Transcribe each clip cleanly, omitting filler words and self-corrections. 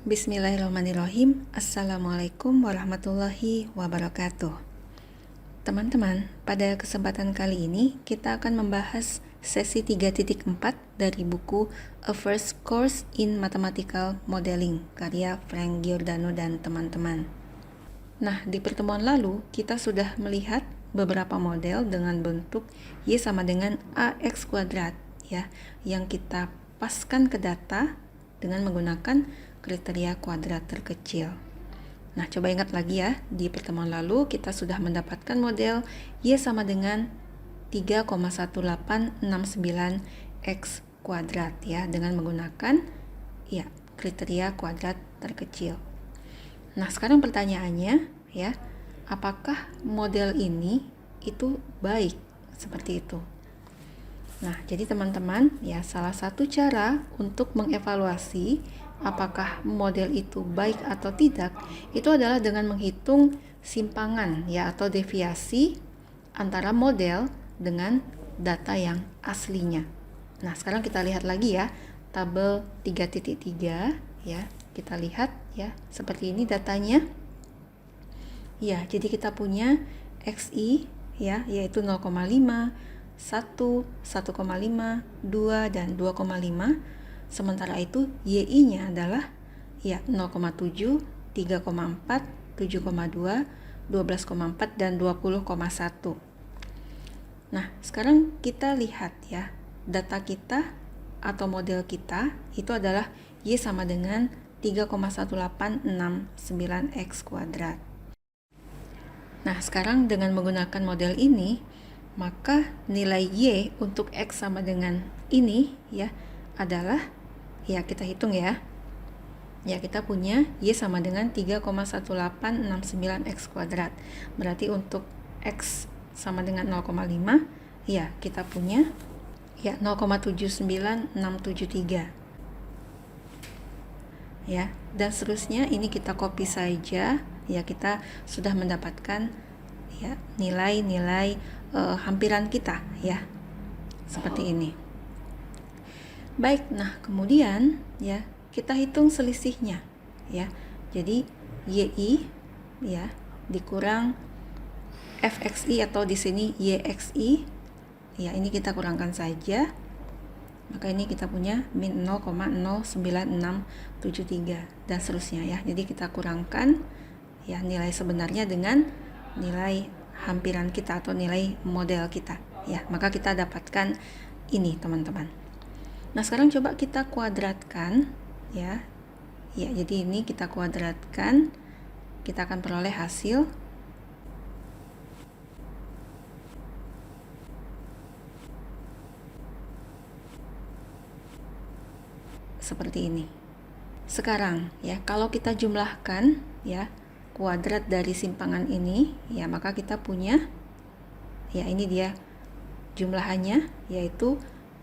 Bismillahirrahmanirrahim. Assalamualaikum warahmatullahi wabarakatuh. Teman-teman, pada kesempatan kali ini kita akan membahas sesi 3.4 dari buku A First Course in Mathematical Modeling karya Frank Giordano dan teman-teman. Nah, di pertemuan lalu kita sudah melihat beberapa model dengan bentuk Y sama dengan AX kuadrat ya, yang kita paskan ke data dengan menggunakan kriteria kuadrat terkecil. Nah, coba ingat lagi ya, di pertemuan lalu kita sudah mendapatkan model Y sama dengan 3,1869 X kuadrat ya, dengan menggunakan ya kriteria kuadrat terkecil. Nah, sekarang pertanyaannya ya, apakah model ini itu baik seperti itu? Nah, jadi teman-teman ya, salah satu cara untuk mengevaluasi apakah model itu baik atau tidak itu adalah dengan menghitung simpangan ya atau deviasi antara model dengan data yang aslinya. Nah, sekarang kita lihat lagi ya tabel 3.3 ya. Kita lihat ya, seperti ini datanya. Ya, jadi kita punya XI ya, yaitu 0,5, 1, 1,5, 2, dan 2,5. Sementara itu YI-nya adalah ya 0,7, 3,4, 7,2, 12,4, dan 20,1. Nah, sekarang kita lihat ya, data kita atau model kita itu adalah Y sama dengan 3,1869X kuadrat. Nah, sekarang dengan menggunakan model ini, maka nilai Y untuk X sama dengan ini ya adalah, ya kita hitung ya. Ya, kita punya Y sama dengan 3,1869X kuadrat. Berarti untuk X sama dengan 0,5, ya kita punya ya 0,79673. Ya, dan seterusnya ini kita copy saja ya, kita sudah mendapatkan ya nilai-nilai hampiran kita ya, seperti ini. Baik, nah kemudian ya kita hitung selisihnya ya. Jadi YI ya dikurang FXI atau di sini YXI ya, ini kita kurangkan saja. Maka ini kita punya min 0,09673 dan seterusnya ya. Jadi kita kurangkan ya nilai sebenarnya dengan nilai hampiran kita atau nilai model kita ya. Maka kita dapatkan ini, teman-teman. Nah, sekarang coba kita kuadratkan ya. Ya, jadi ini kita kuadratkan, kita akan peroleh hasil seperti ini. Sekarang ya, kalau kita jumlahkan ya kuadrat dari simpangan ini ya, maka kita punya ya ini dia jumlahannya, yaitu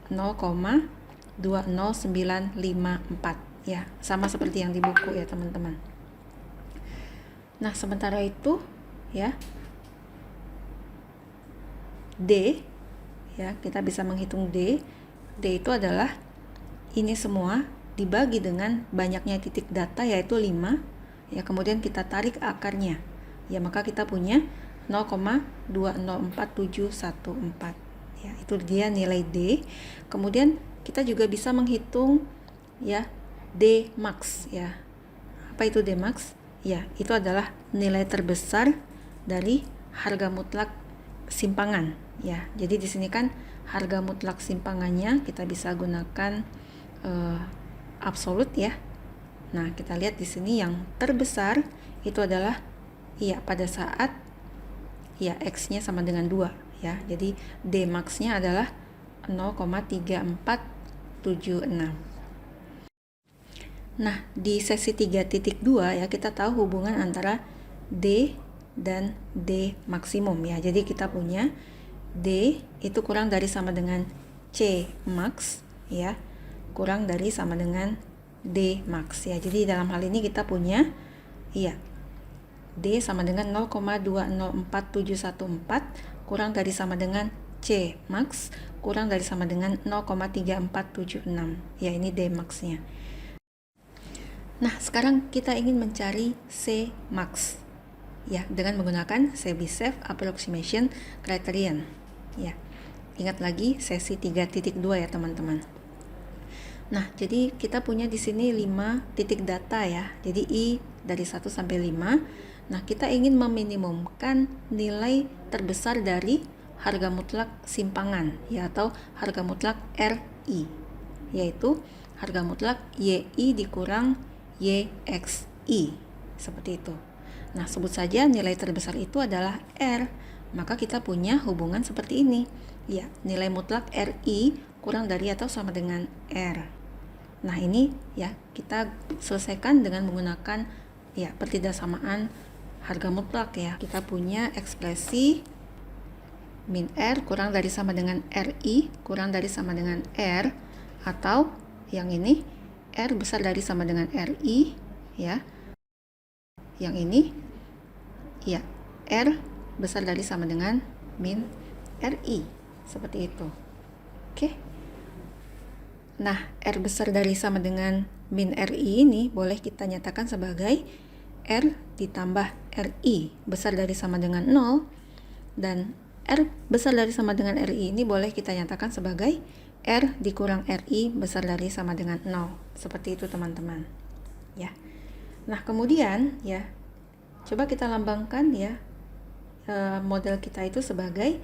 0,20954 ya, sama seperti yang di buku ya teman-teman. Nah, sementara itu ya D ya, kita bisa menghitung D itu adalah ini semua dibagi dengan banyaknya titik data, yaitu 5 ya, kemudian kita tarik akarnya ya, maka kita punya 0,204714 ya, itu dia nilai D. Kemudian kita juga bisa menghitung ya D max ya. Apa itu D max? Ya, itu adalah nilai terbesar dari harga mutlak simpangan ya. Jadi di sini kan harga mutlak simpangannya kita bisa gunakan absolut ya. Nah, kita lihat di sini yang terbesar itu adalah ya pada saat ya X-nya sama dengan 2 ya. Jadi D max-nya adalah 0,3476. Nah, di sesi 3.2 ya, kita tahu hubungan antara D dan D maksimum ya. Jadi kita punya D itu kurang dari sama dengan C max ya, kurang dari sama dengan D max ya. Jadi dalam hal ini kita punya iya D sama dengan 0,204714 kurang dari sama dengan C max kurang dari sama dengan 0,3476 ya, ini D max-nya. Nah, sekarang kita ingin mencari C max ya dengan menggunakan Chebyshev approximation criterion. Ya. Ingat lagi sesi 3.2 ya, teman-teman. Nah, jadi kita punya di sini 5 titik data ya. Jadi I dari 1 sampai 5. Nah, kita ingin meminimumkan nilai terbesar dari harga mutlak simpangan ya, atau harga mutlak RI, yaitu harga mutlak YI dikurang YXI, seperti itu. Nah, sebut saja nilai terbesar itu adalah R. Maka kita punya hubungan seperti ini. Ya, nilai mutlak RI kurang dari atau sama dengan R. Nah, ini ya kita selesaikan dengan menggunakan ya pertidaksamaan harga mutlak ya. Kita punya ekspresi min R kurang dari sama dengan RI kurang dari sama dengan R, atau yang ini R besar dari sama dengan RI ya. Yang ini ya R besar dari sama dengan min RI, seperti itu. Oke. Nah, R besar dari sama dengan min RI ini boleh kita nyatakan sebagai R ditambah RI besar dari sama dengan 0, dan R besar dari sama dengan RI ini boleh kita nyatakan sebagai R dikurang RI besar dari sama dengan 0. Seperti itu, teman-teman. Ya. Nah, kemudian ya, coba kita lambangkan ya model kita itu sebagai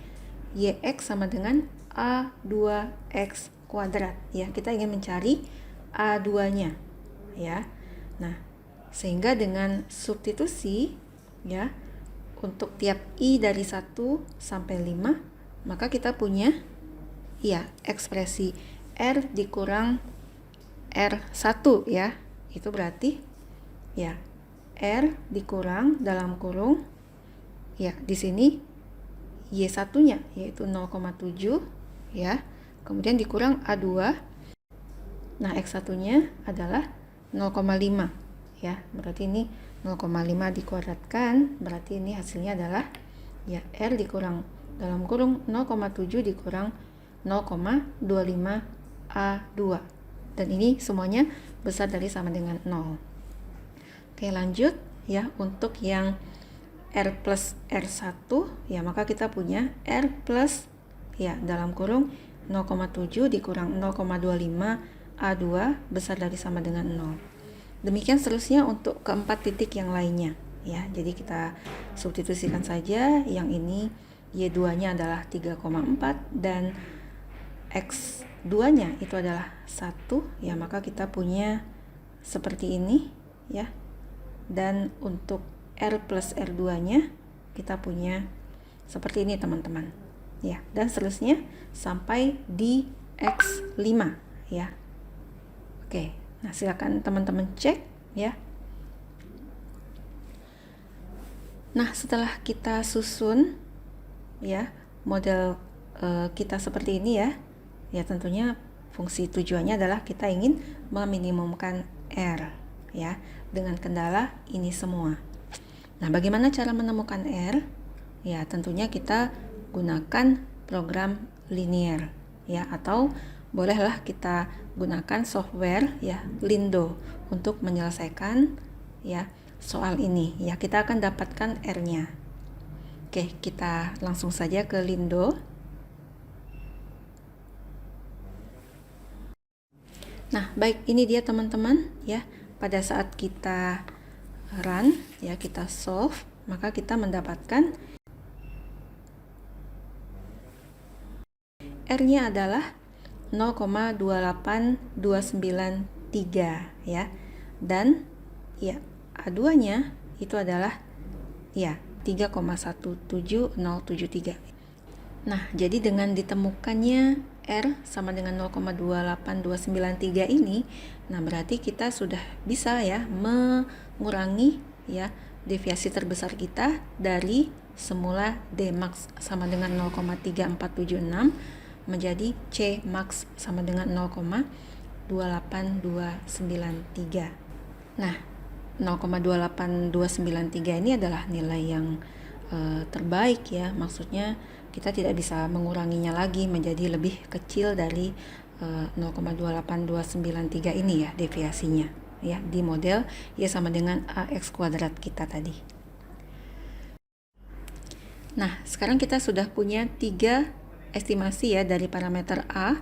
YX sama dengan A2X kuadrat ya. Kita ingin mencari A2-nya ya. Nah, sehingga dengan substitusi ya untuk tiap I dari 1 sampai 5, maka kita punya ya ekspresi R dikurang R1 ya. Itu berarti ya R dikurang dalam kurung ya di sini Y1-nya yaitu 0,7 ya. Kemudian dikurang A2. Nah, X1-nya adalah 0,5 ya. Berarti ini 0,5 dikuadratkan, berarti ini hasilnya adalah ya R dikurang dalam kurung 0,7 dikurang 0,25 A2. Dan ini semuanya besar dari sama dengan 0. Oke, lanjut ya. Untuk yang R plus R1 ya, maka kita punya R plus ya dalam kurung 0,7 dikurang 0,25 A2 besar dari sama dengan 0. Demikian seterusnya untuk keempat titik yang lainnya ya. Jadi kita substitusikan saja. Yang ini Y2-nya adalah 3,4 dan X2-nya itu adalah 1 ya, maka kita punya seperti ini ya. Dan untuk R plus R2-nya kita punya seperti ini, teman-teman ya. Dan seterusnya sampai di X5 ya. Oke, nah silakan teman-teman cek ya. Nah, setelah kita susun ya model kita seperti ini ya. Ya, tentunya fungsi tujuannya adalah kita ingin meminimumkan R ya dengan kendala ini semua. Nah, bagaimana cara menemukan R? Ya, tentunya kita gunakan program linear ya, atau bolehlah kita gunakan software ya Lindo untuk menyelesaikan ya soal ini ya. Kita akan dapatkan R-nya. Oke, kita langsung saja ke Lindo. Nah, baik, ini dia teman-teman ya. Pada saat kita run ya, kita solve, maka kita mendapatkan R-nya adalah 0,28293 ya. Dan ya A2-nya itu adalah ya 3,17073. Nah, jadi dengan ditemukannya R sama dengan 0,28293 ini, nah berarti kita sudah bisa ya mengurangi ya deviasi terbesar kita dari semula D max sama dengan 0,3476 menjadi C max sama dengan 0,28293. Nah, 0,28293 ini adalah nilai yang terbaik ya. Maksudnya kita tidak bisa menguranginya lagi menjadi lebih kecil dari 0,28293 ini ya deviasinya. ya di model Y sama dengan AX kuadrat kita tadi. Nah, sekarang kita sudah punya 3 estimasi ya dari parameter A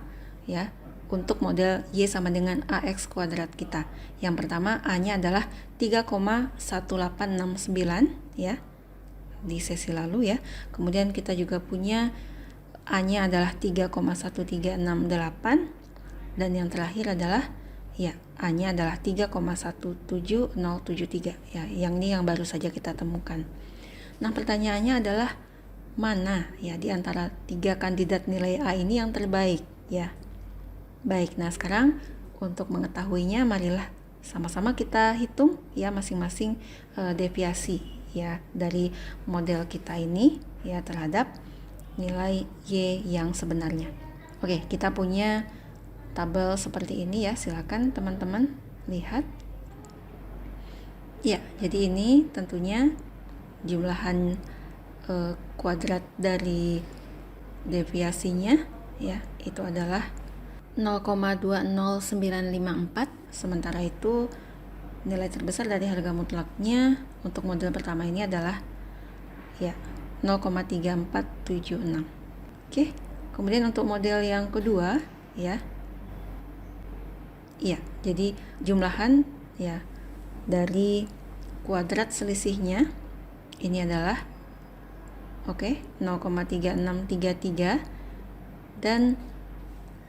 ya untuk model Y sama dengan AX kuadrat kita. Yang pertama A-nya adalah 3,1869 ya di sesi lalu ya. Kemudian kita juga punya A-nya adalah 3,1368 dan yang terakhir adalah ya A-nya adalah 3,17073 ya. Yang ini yang baru saja kita temukan. Nah, pertanyaannya adalah mana ya di antara 3 kandidat nilai A ini yang terbaik ya. Baik, nah sekarang untuk mengetahuinya marilah sama-sama kita hitung ya masing-masing deviasi ya dari model kita ini ya terhadap nilai Y yang sebenarnya. Oke, kita punya tabel seperti ini ya, silakan teman-teman lihat. Ya, jadi ini tentunya jumlahan kuadrat dari deviasinya ya, itu adalah 0,20954. Sementara itu nilai terbesar dari harga mutlaknya untuk model pertama ini adalah ya 0,3476. Oke, kemudian untuk model yang kedua ya, jadi jumlahan ya dari kuadrat selisihnya ini adalah 0,3633 dan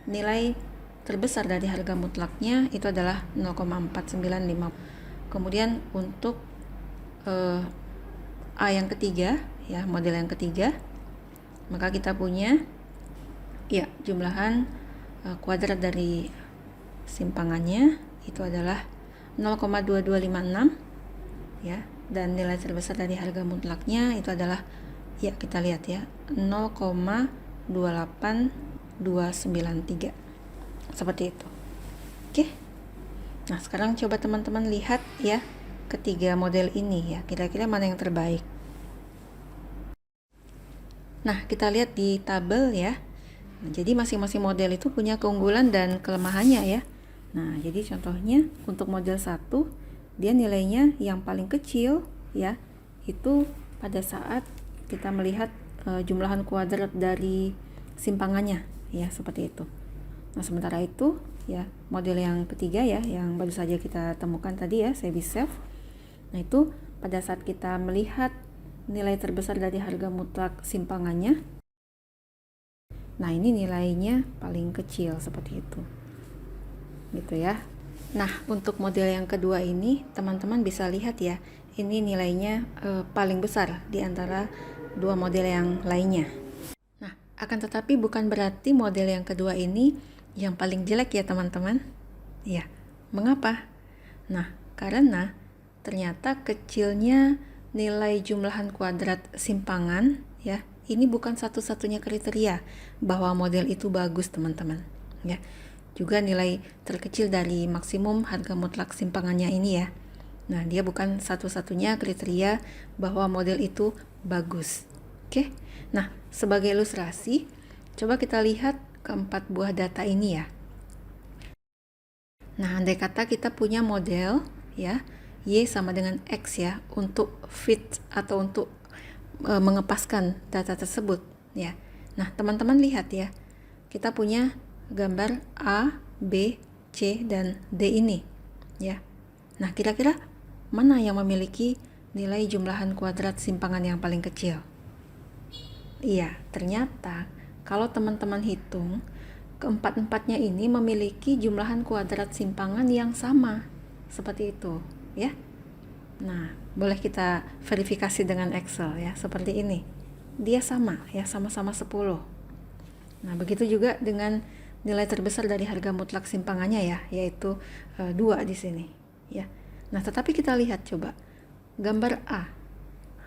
nilai terbesar dari harga mutlaknya itu adalah 0,495. Kemudian untuk A yang ketiga ya, model yang ketiga, maka kita punya ya jumlahan kuadrat dari simpangannya itu adalah 0,2256 ya, dan nilai terbesar dari harga mutlaknya itu adalah ya kita lihat ya 0,28293 seperti itu. Oke, nah sekarang coba teman-teman lihat ya ketiga model ini ya, kira-kira mana yang terbaik. Nah, kita lihat di tabel ya. Nah, jadi masing-masing model itu punya keunggulan dan kelemahannya ya. Nah, jadi contohnya untuk model 1 dia nilainya yang paling kecil ya itu pada saat kita melihat jumlahan kuadrat dari simpangannya ya, seperti itu. Nah, sementara itu ya model yang ketiga ya yang baru saja kita temukan tadi ya, Chebyshev. Nah, itu pada saat kita melihat nilai terbesar dari harga mutlak simpangannya, nah ini nilainya paling kecil seperti itu gitu ya. Nah, untuk model yang kedua ini teman-teman bisa lihat ya, ini nilainya paling besar di antara dua model yang lainnya. Nah, akan tetapi bukan berarti model yang kedua ini yang paling jelek ya teman-teman ya. Mengapa? Nah, karena ternyata kecilnya nilai jumlahan kuadrat simpangan ya, ini bukan satu-satunya kriteria bahwa model itu bagus teman-teman ya. Juga nilai terkecil dari maksimum harga mutlak simpangannya ini ya. Nah, dia bukan satu-satunya kriteria bahwa model itu bagus. Oke. Nah, sebagai ilustrasi, coba kita lihat keempat buah data ini ya. Nah, andai kata kita punya model ya Y sama dengan X ya untuk fit atau untuk mengepaskan data tersebut ya. Nah, teman-teman lihat ya, kita punya gambar A, B, C, dan D ini ya. Nah, kira-kira mana yang memiliki nilai jumlahan kuadrat simpangan yang paling kecil? Iya, ternyata kalau teman-teman hitung, keempat-empatnya ini memiliki jumlahan kuadrat simpangan yang sama seperti itu ya. Nah, boleh kita verifikasi dengan Excel ya, seperti ini. Dia sama ya, sama-sama 10. Nah, begitu juga dengan nilai terbesar dari harga mutlak simpangannya ya, yaitu 2 di sini ya. Nah, tetapi kita lihat coba gambar A.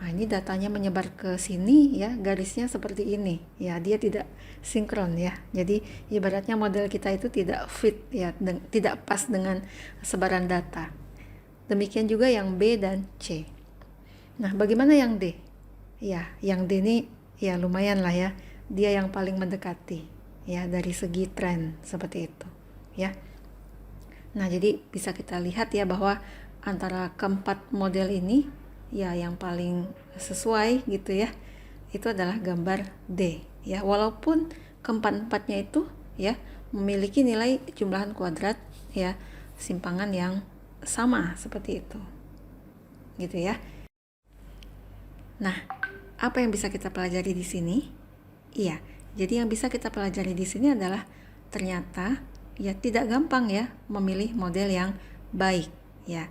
Nah, ini datanya menyebar ke sini ya, garisnya seperti ini ya, dia tidak sinkron ya. Jadi ibaratnya model kita itu tidak fit ya, tidak pas dengan sebaran data. Demikian juga yang B dan C. Nah, bagaimana yang D? Ya, yang D ini ya lumayan lah ya, dia yang paling mendekati ya dari segi tren seperti itu ya. Nah, jadi bisa kita lihat ya bahwa antara keempat model ini ya yang paling sesuai gitu ya, itu adalah gambar D ya. Walaupun keempat-empatnya itu ya memiliki nilai jumlahan kuadrat ya simpangan yang sama seperti itu. Gitu ya. Nah, apa yang bisa kita pelajari di sini? Iya, jadi yang bisa kita pelajari di sini adalah ternyata ya tidak gampang ya memilih model yang baik ya.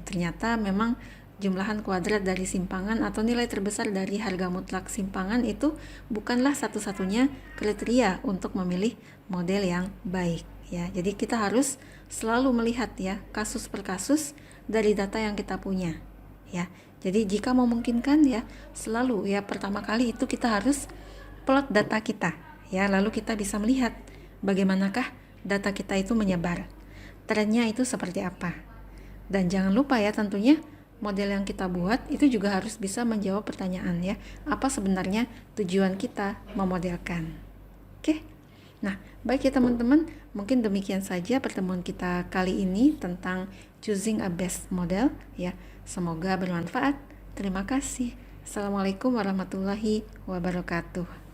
Ternyata memang jumlahan kuadrat dari simpangan atau nilai terbesar dari harga mutlak simpangan itu bukanlah satu-satunya kriteria untuk memilih model yang baik ya. Jadi kita harus selalu melihat ya kasus per kasus dari data yang kita punya ya. Jadi jika memungkinkan ya selalu ya pertama kali itu kita harus plot data kita ya, lalu kita bisa melihat bagaimanakah data kita itu menyebar, trennya itu seperti apa. Dan jangan lupa ya tentunya model yang kita buat itu juga harus bisa menjawab pertanyaan ya, apa sebenarnya tujuan kita memodelkan. Oke. Nah, baik ya teman-teman, mungkin demikian saja pertemuan kita kali ini tentang choosing a best model ya. Semoga bermanfaat. Terima kasih. Assalamualaikum warahmatullahi wabarakatuh.